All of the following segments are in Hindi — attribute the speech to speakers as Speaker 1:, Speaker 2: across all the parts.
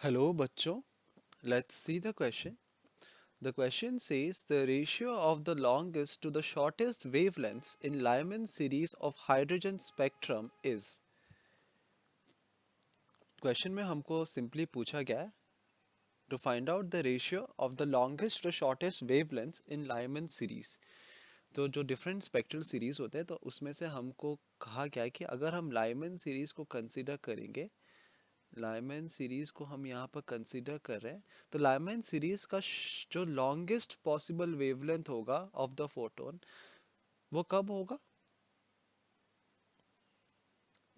Speaker 1: Hello, bachcho. Let's see the question. The question says the ratio of the longest to the shortest wavelengths in Lyman series of hydrogen spectrum is. Question में हमको simply पूछा गया है to find out the ratio of the longest to shortest wavelengths in Lyman series. तो जो डिफरेंट स्पेक्ट्रल सीरीज होते हैं तो उसमें से हमको कहा गया है कि अगर हम लाइमन सीरीज को कंसीडर करेंगे, लाइमन सीरीज को हम यहाँ पर कंसीडर कर रहे हैं, तो लाइमन सीरीज का जो लॉन्गेस्ट पॉसिबल वेवलेंथ होगा ऑफ द फोटोन वो कब होगा।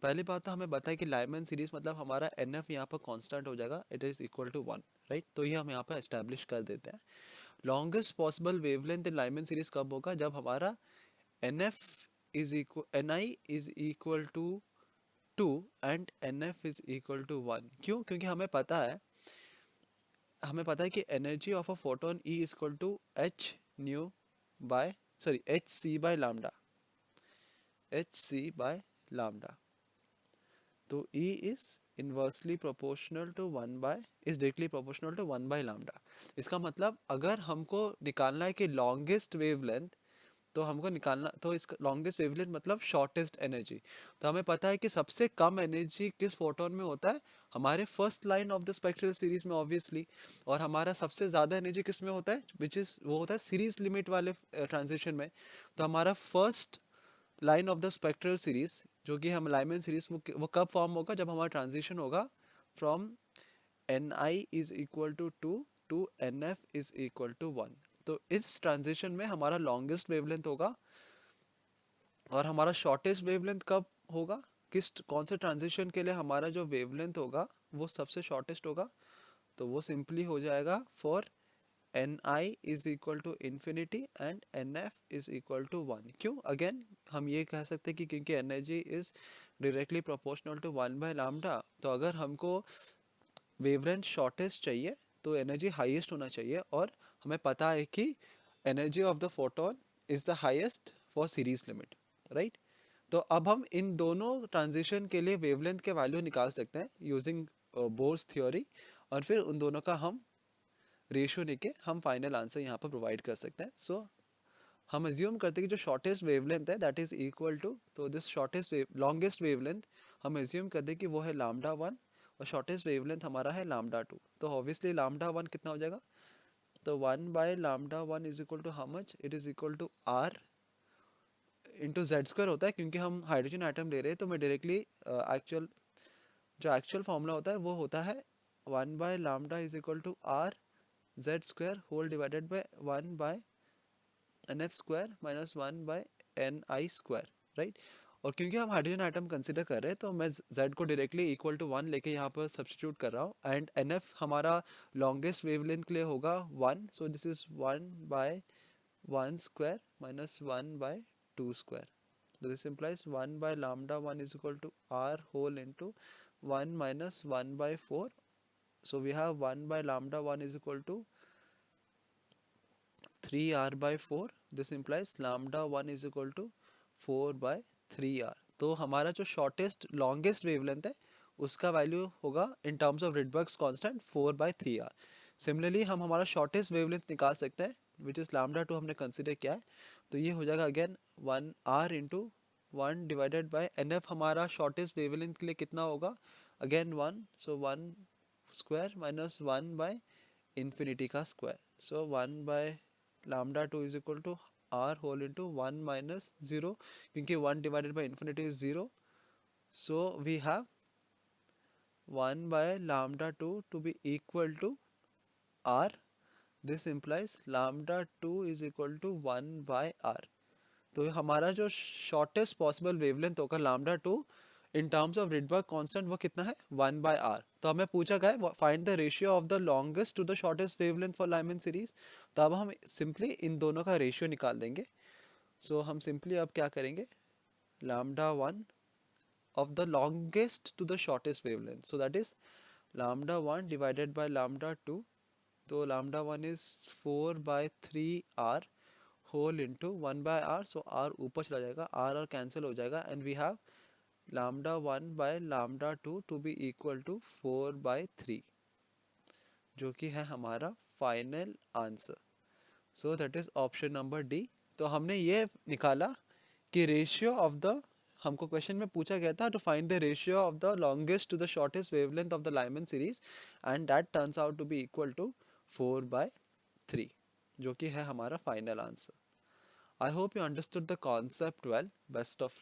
Speaker 1: पहली बात तो हमें बताया कि लाइमन सीरीज मतलब हमारा एन एफ यहाँ पर कांस्टेंट हो जाएगा, it is equal to 1, right. तो ये हम यहाँ पर एस्टेब्लिश कर देते हैं। Longest possible wavelength in Lyman series कब होगा, जब हमारा n f is equal n i is equal to 2 and n f is equal to 1। क्यों? क्योंकि हमें पता है कि energy of a photon E is equal to h nu by h c by lambda, h c by lambda. तो E is inversely proportional to 1 by is directly proportional to 1 by lambda. इसका मतलब अगर हमको निकालना है कि लॉन्गेस्ट वेवलेंथ, तो हमको निकालना तो इसका लॉन्गेस्ट वेवलेंथ मतलब शॉर्टेस्ट एनर्जी। तो हमें पता है कि सबसे कम एनर्जी किस फोटोन में होता है, हमारे first line of the spectral series में ऑब्वियसली। और हमारा सबसे ज़्यादा एनर्जी किस में होता है, विच इज़ वो होता है सीरीज लिमिट वाले ट्रांजिशन में। तो हमारा first line of the spectral series जो कि हम लाइमन सीरीज वो कब फॉर्म होगा, जब हमारा ट्रांजिशन होगा from n i is equal to two n f is equal to 1। तो इस ट्रांजिशन में हमारा लॉन्गेस्ट वेवलेंथ होगा। और हमारा शॉर्टेस्ट वेवलेंथ कब होगा, कौन से ट्रांजिशन के लिए हमारा जो वेवलेंथ होगा वो सबसे शॉर्टेस्ट होगा, तो वो सिंपली हो जाएगा for n i is equal to infinity and n f is equal to 1। क्यों? अगेन हम ये कह सकते हैं कि क्योंकि energy is directly proportional to 1 by lambda, तो अगर हमको वेवलेंथ शॉर्टेस्ट चाहिए तो एनर्जी हाईएस्ट होना चाहिए। और हमें पता है कि energy of the photon is the highest for series limit, right. तो अब हम इन दोनों ट्रांजिशन के लिए वेवलेंथ के वैल्यू निकाल सकते हैं यूजिंग बोर्स थ्योरी, और फिर उन दोनों का हम रेशियो लेके हम फाइनल आंसर यहाँ पर प्रोवाइड कर सकते हैं। सो हम अज्यूम करते हैं कि जो शॉर्टेस्ट वेवलेंथ है दैट इज इक्वल टू, तो दिस शॉर्टेस्ट लॉन्गेस्ट वेवलेंथ हम अज्यूम करते हैं कि वो है लामडा 1, और शॉर्टेस्ट वेवलेंथ हमारा है लामडा 2। तो ऑब्वियसली लामडा 1 कितना हो जाएगा, तो 1 by lambda 1 is equal to how much, it is equal to r into z square होता है। क्योंकि हम हाइड्रोजन आइटम ले रहे हैं तो मैं डायरेक्टली एक्चुअल फॉर्मूला होता है वो होता है 1 by lambda is equal to r z square whole divided by 1 by n f square minus 1 by n i square, right. और क्योंकि हम हाइड्रोजन आइटम कंसिडर कर रहे हैं तो मैं z को डायरेक्टली इक्वल टू 1 लेके यहाँ पर सब्सटीट्यूट कर रहा हूँ। एंड एन एफ हमारा लॉन्गेस्ट वेवलेंथ के लिए होगा 1, so this is 1 by 1 square minus 1 by 2 square. So this implies 1 by lambda 1 is equal to r whole into 1 minus 1 by 4. So we have 1 by lambda 1 is equal to 3r by 4. This implies lambda 1 is equal to 4 by 3r. तो हमारा जो शॉर्टेस्ट लॉन्गेस्ट वेवलेंथ है उसका वैल्यू होगा in terms of Rydberg's constant 4 by 3r। Similarly हम हमारा शॉर्टेस्ट वेवलेंथ निकाल सकते हैं विच इज़ लैम्डा 2 हमने कंसिडर किया है। तो ये हो जाएगा again 1 r into 1 divided by n f हमारा शॉर्टेस्ट वेवलेंथ के लिए कितना होगा, again 1, so 1 square minus 1 by infinity का square. So 1 by lambda 2 is equal to r whole into 1 minus 0, क्योंकि 1 divided by infinity is 0, so we have 1 by lambda 2 to be equal to r. This implies lambda 2 is equal to 1 by r. तो हमारा जो शॉर्टेस्ट पॉसिबल वेवलेंथ होगा lambda 2 in terms of Rydberg constant वो कितना है 1 बाय आर। तो हमें पूछा गया है find the ratio of the longest to the shortest wavelength for Lyman series. तो अब हम सिंपली इन दोनों का रेशियो निकाल देंगे। सो हम सिंपली अब क्या करेंगे, lambda 1 of the longest to the shortest wavelength, so that is lambda 1 divided by lambda 2। तो lambda 1 is 4 by 3r whole into 1 by r, so r ऊपर चला जाएगा, r और कैंसिल हो जाएगा, and we have lambda 1 by lambda 2 to be equal to 4 by 3। जो कि है हमारा final answer. So that is option number D. तो हमने ये निकाला कि रेशियो ऑफ द, हमको क्वेश्चन में पूछा गया था to find the ratio of the longest to the shortest wavelength of the Lyman series and that turns out to be equal to 4/3, जो कि है हमारा final answer. I hope you understood the concept well. Best of